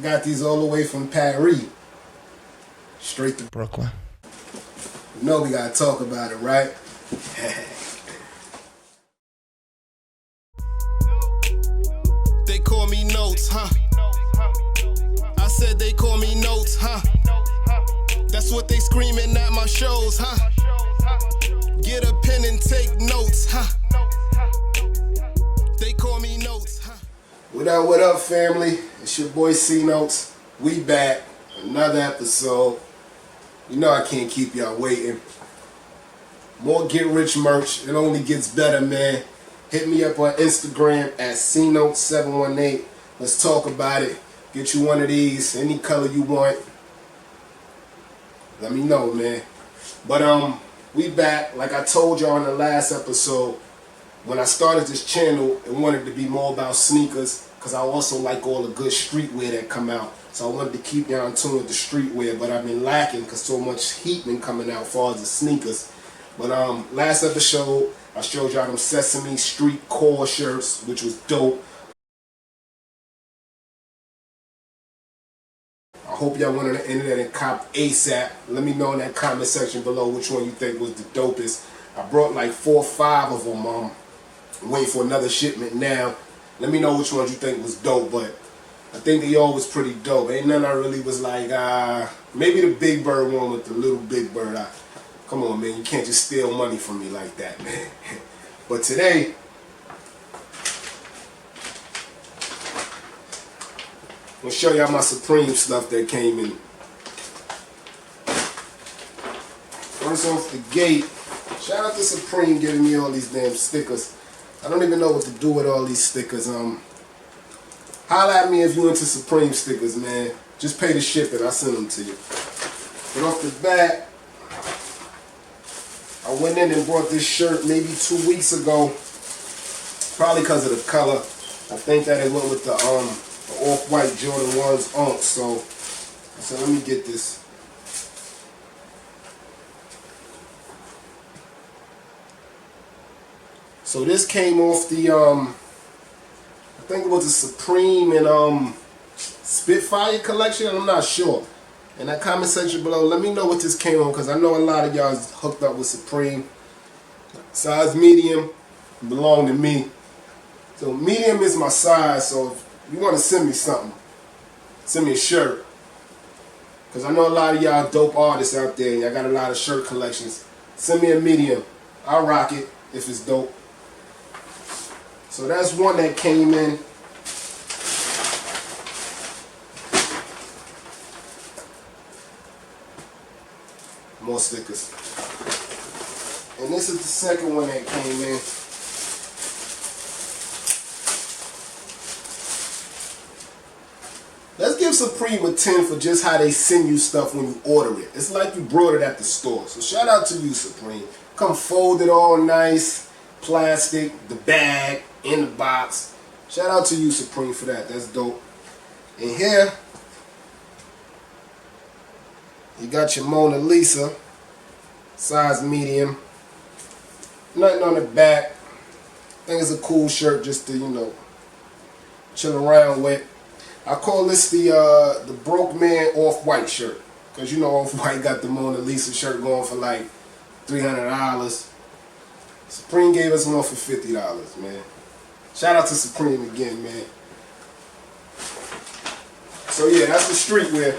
got these all the way from Paris, straight to Brooklyn. You know we gotta talk about it, right? They call me Notes, huh? I said they call me Notes, huh? That's what they screaming at my shows, huh? Get a pen and take notes, huh? They call me Notes, huh? What up, family? It's your boy C Notes. We back, another episode. You know I can't keep y'all waiting. More Get Rich merch. It only gets better, man. Hit me up on Instagram at cnotes718. Let's talk about it. Get you one of these, any color you want. Let me know, man. But we back. Like I told y'all in the last episode, when I started this channel, it wanted to be more about sneakers, because I also like all the good streetwear that come out. So I wanted to keep y'all in tune with the streetwear, but I've been lacking because so much heat been coming out as far as the sneakers. But last episode, I showed y'all them Sesame Street core shirts, which was dope. I hope y'all went on the internet and cop ASAP. Let me know in that comment section below which one you think was the dopest. I brought like 4 or 5 of them. I'm waiting for another shipment now. Let me know which ones you think was dope, but I think they all was pretty dope. Ain't none I really was like, maybe the Big Bird one with the little Big Bird. Come on, man, you can't just steal money from me like that, man. But today, I'm gonna show y'all my Supreme stuff that came in. First off the gate, shout out to Supreme giving me all these damn stickers. I don't even know what to do with all these stickers. Holla at me if you into Supreme stickers, man. Just pay the shipping, I'll send them to you. But off the bat, I went in and bought this shirt maybe 2 weeks ago. Probably because of the color. I think that it went with the off-white Jordan 1's Unk. So I said, let me get this. So this came off the I think it was a Supreme and Spitfire collection. I'm not sure. In that comment section below, let me know what this came on, because I know a lot of y'all is hooked up with Supreme. Size medium belong to me. So medium is my size, so if you want to send me something, send me a shirt. Because I know a lot of y'all dope artists out there, and y'all got a lot of shirt collections. Send me a medium. I'll rock it if it's dope. So that's one that came in. More stickers. And this is the second one that came in. Let's give Supreme a 10 for just how they send you stuff when you order it. It's like you brought it at the store. So shout out to you, Supreme. Come folded all nice. Plastic, the bag, in the box. Shout out to you, Supreme, for that. That's dope. And here, you got your Mona Lisa, size medium. Nothing on the back. I think it's a cool shirt just to, you know, chill around with. I call this the broke man off-white shirt, because you know off-white got the Mona Lisa shirt going for like $300. Supreme gave us one for $50, man. Shout out to Supreme again, man. So yeah, that's the streetwear.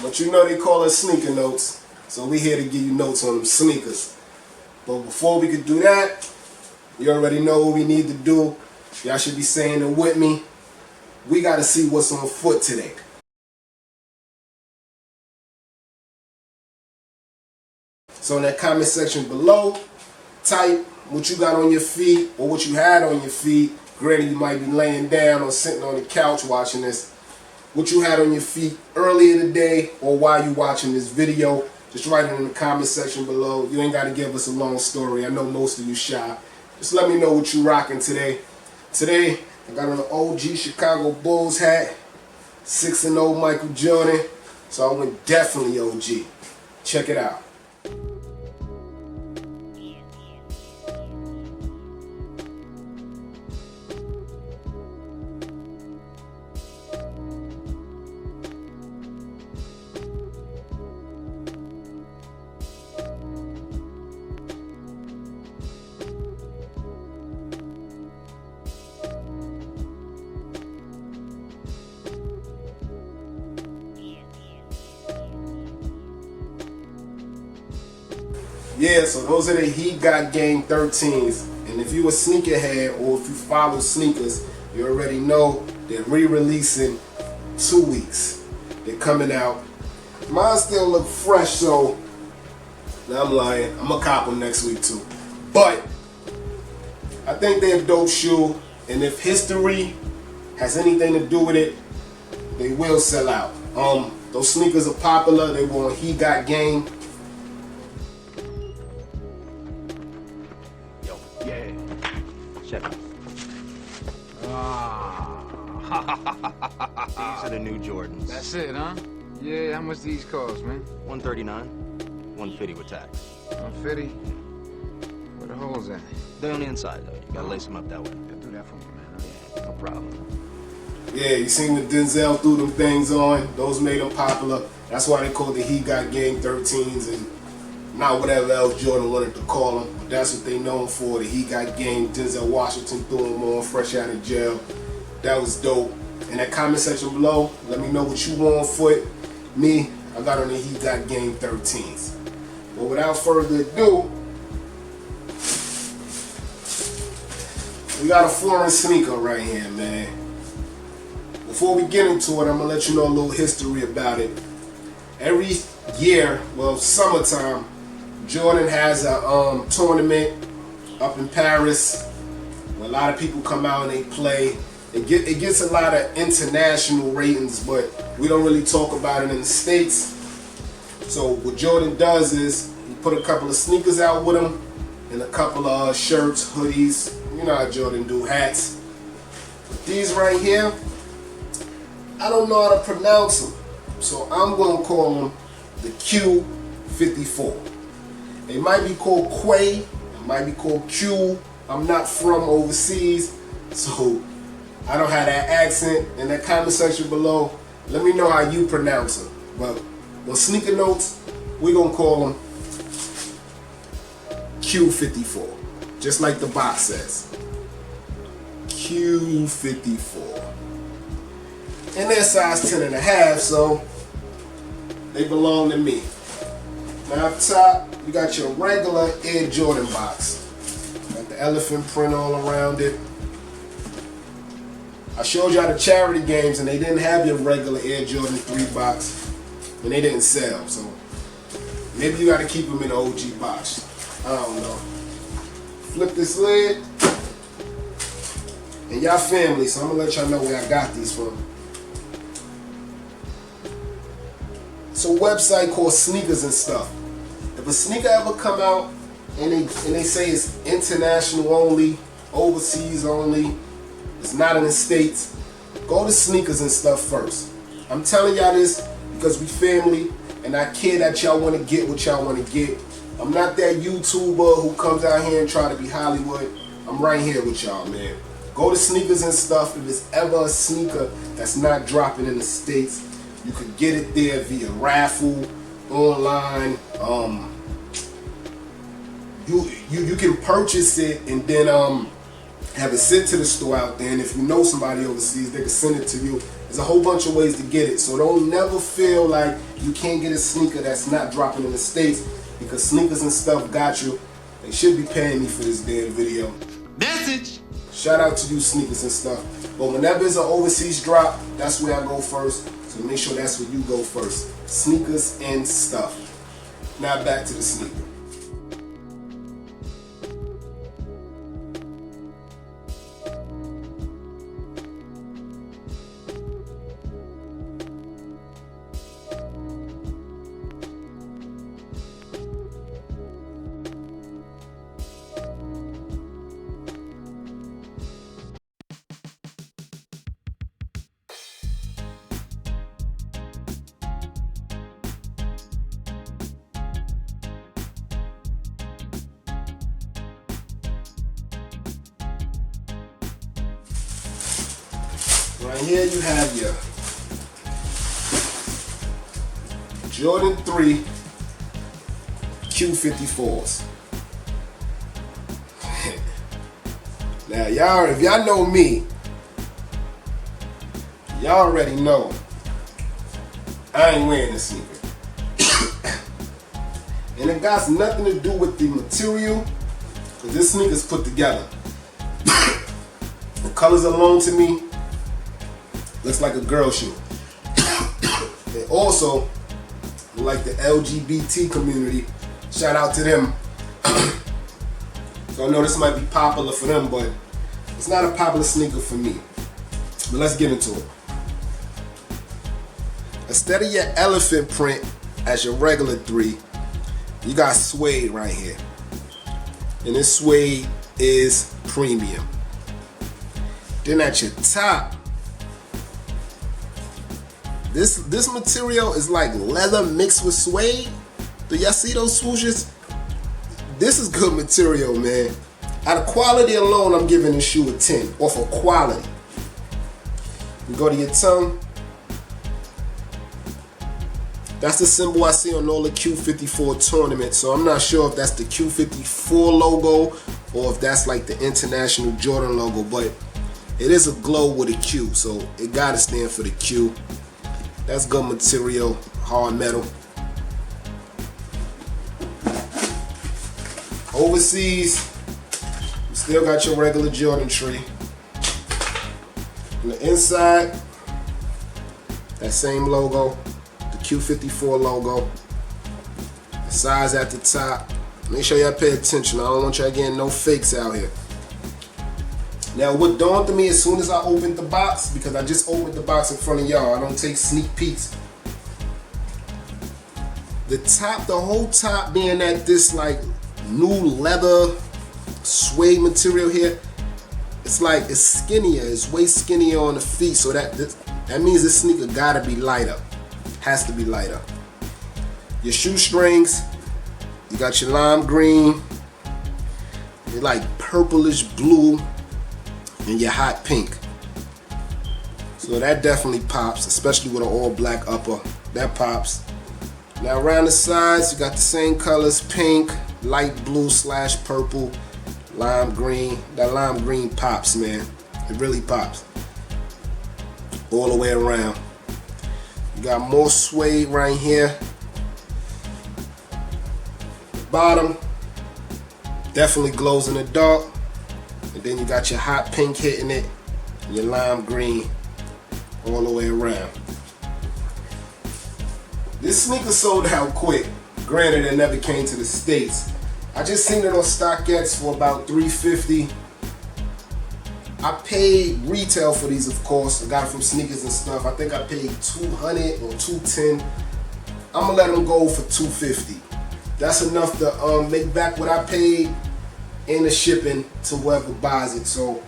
But you know they call us sneaker notes. So we here to give you notes on them sneakers. But before we could do that, you already know what we need to do. Y'all should be saying it with me. We got to see what's on foot today. So in that comment section below, type what you got on your feet or what you had on your feet. Granted, you might be laying down or sitting on the couch watching this. What you had on your feet earlier today or while you watching this video. Just write it in the comment section below. You ain't got to give us a long story. I know most of you shy. Just let me know what you rocking today. Today, I got on an OG Chicago Bulls hat. 6-0 Michael Jordan. So I went definitely OG. Check it out. Yeah, so those are the He Got Game 13s. And if you a sneakerhead or if you follow sneakers, you already know they're re-releasing 2 weeks. They're coming out. Mine still look fresh, so now I'm lying. I'm gonna cop them next week too. But I think they're a dope shoe, and if history has anything to do with it, they will sell out. Those sneakers are popular. They were on He Got Game. Yo, yeah. Check it. These are the new Jordans. That's it, huh? Yeah, how much these cost, man? $139, $150 with tax. 150. Where the holes at? They're on the inside, though. You gotta lace them up that way. Yeah, do that for me, man. Yeah, no problem. Yeah, you seen when Denzel threw them things on. Those made them popular. That's why they called the He Got Game 13s and not whatever else Jordan wanted to call them. But that's what they known for. The He Got Game. Denzel Washington threw them on fresh out of jail. That was dope. In that comment section below, let me know what you want for it. Me, I got on the He Got Game 13s. But without further ado, we got a foreign sneaker right here, man. Before we get into it, I'm gonna let you know a little history about it. Every year, well, summertime, Jordan has a tournament up in Paris where a lot of people come out and they play. It gets a lot of international ratings, but we don't really talk about it in the States. So what Jordan does is he put a couple of sneakers out with him and a couple of shirts, hoodies. You know how Jordan do, hats. But these right here, I don't know how to pronounce them. So I'm going to call them the Q54. They might be called Quai, it might be called Q. I'm not from overseas, so I don't have that accent. In that comment section below, let me know how you pronounce them. But on Sneaker Notes, we're going to call them Q54. Just like the box says. Q54. And they're size 10.5, so they belong to me. Now up top, you got your regular Air Jordan box. Got the elephant print all around it. I showed y'all the charity games and they didn't have your regular Air Jordan 3 box. And they didn't sell, so maybe you gotta keep them in the OG box. I don't know. Flip this lid. And y'all family, so I'm gonna let y'all know where I got these from. It's a website called Sneakers and Stuff. If a sneaker ever come out and they say it's international only, overseas only, it's not in the States, go to Sneakers and Stuff first. I'm telling y'all this because we family and I care that y'all want to get what y'all want to get. I'm not that YouTuber who comes out here and try to be Hollywood. I'm right here with y'all, man. Go to Sneakers and Stuff. If there's ever a sneaker that's not dropping in the States, you can get it there via raffle, online. You can purchase it and then have it sent to the store out there. And if you know somebody overseas, they can send it to you. There's a whole bunch of ways to get it. So don't never feel like you can't get a sneaker that's not dropping in the States, because Sneakers and Stuff got you. They should be paying me for this damn video. Message. Shout out to you, Sneakers and Stuff. But whenever there's an overseas drop, that's where I go first. So make sure that's where you go first. Sneakers and Stuff. Now back to the sneaker. Right here you have your Jordan 3 Q54s. Now y'all, if y'all know me, y'all already know I ain't wearing this sneaker. And it got nothing to do with the material, because this sneaker's put together. The colors alone to me looks like a girl shoe. And also, like the LGBT community, shout out to them. So I know this might be popular for them, but it's not a popular sneaker for me. But let's get into it. Instead of your elephant print as your regular 3, you got suede right here. And this suede is premium. Then at your top, this material is like leather mixed with suede. Do y'all see those swooshes? This is good material, man. Out of quality alone, I'm giving this shoe a 10 off of quality. You go to your tongue. That's the symbol I see on all the Q54 tournaments. So I'm not sure if that's the Q54 logo or if that's like the International Jordan logo, but it is a glow with a Q, so it gotta stand for the Q. That's good material, hard metal. Overseas, you still got your regular Jordan tree. On the inside, that same logo, the Q54 logo. The size at the top. Make sure y'all pay attention. I don't want y'all getting no fakes out here. Now, what dawned to me as soon as I opened the box, because I just opened the box in front of y'all, I don't take sneak peeks. The top, the whole top being at this like new leather suede material here, it's like it's skinnier, it's way skinnier on the feet, so that means this sneaker gotta be lighter, has to be lighter. Your shoestrings, you got your lime green, you're like purplish blue, and your hot pink. So that definitely pops, especially with an all black upper, that pops. Now around the sides, you got the same colors, pink, light blue / purple, lime green. That lime green pops, man. It really pops. All the way around. You got more suede right here. The bottom definitely glows in the dark. And then you got your hot pink hitting it, and your lime green all the way around. This sneaker sold out quick. Granted, it never came to the States. I just seen it on StockX for about $350. I paid retail for these, of course. I got it from Sneakers and Stuff. I think I paid $200 or $210. I'm gonna let them go for $250. That's enough to make back what I paid in the shipping to whoever buys it. So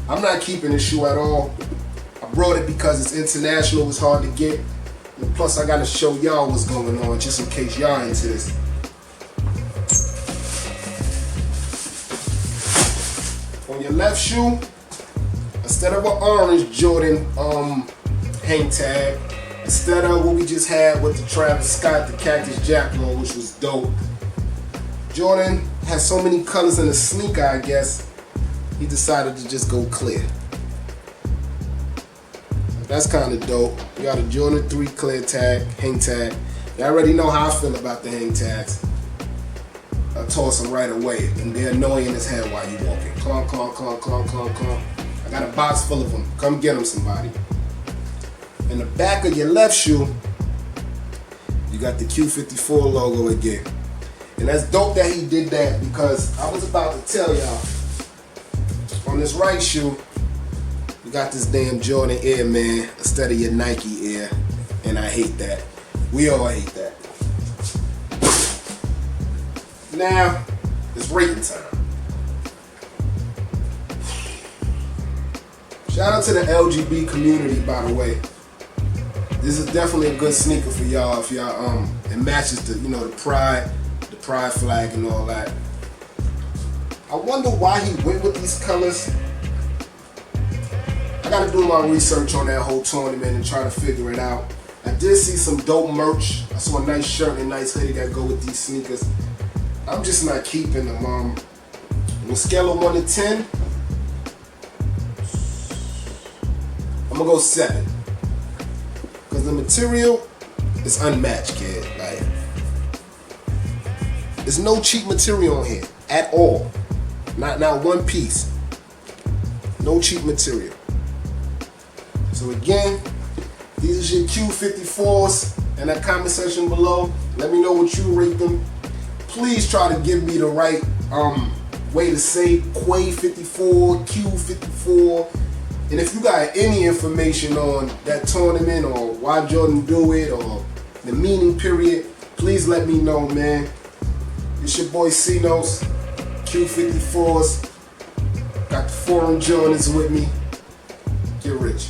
I'm not keeping this shoe at all. I brought it because it's international, it's hard to get. And plus I gotta show y'all what's going on just in case y'all into this. On your left shoe, instead of an orange Jordan hang tag, instead of what we just had with the Travis Scott, the Cactus Jack one, which was dope, Jordan has so many colors in the sneaker, I guess, he decided to just go clear. That's kind of dope. We got a Jordan 3 clear tag, hang tag. You already know how I feel about the hang tags. I toss them right away, and they're annoying as hell while you walking. Clunk, clunk, clunk, clunk, clunk, clunk. I got a box full of them. Come get them, somebody. In the back of your left shoe, you got the Q54 logo again. And that's dope that he did that, because I was about to tell y'all, on this right shoe, you got this damn Jordan Air, man, instead of your Nike Air, and I hate that. We all hate that. Now, it's rating time. Shout out to the LGB community, by the way. This is definitely a good sneaker for y'all if y'all it matches the the pride flag and all that. I wonder why he went with these colors. I gotta do my research on that whole tournament and try to figure it out. I did see some dope merch. I saw a nice shirt and a nice hoodie that go with these sneakers. I'm just not keeping them. On a scale of 1 to 10, I'm gonna go 7. Because the material is unmatched, kid. Like, There's no cheap material on here at all. Not one piece. No cheap material. So again, these are your Q54s in that comment section below. Let me know what you rate them. Please try to give me the right way to say Quai 54, Q54. And if you got any information on that tournament or why Jordan do it or the meaning period, please let me know, man. It's your boy C-Nos, Q54s. Got the foreign Jordans with me. Get rich.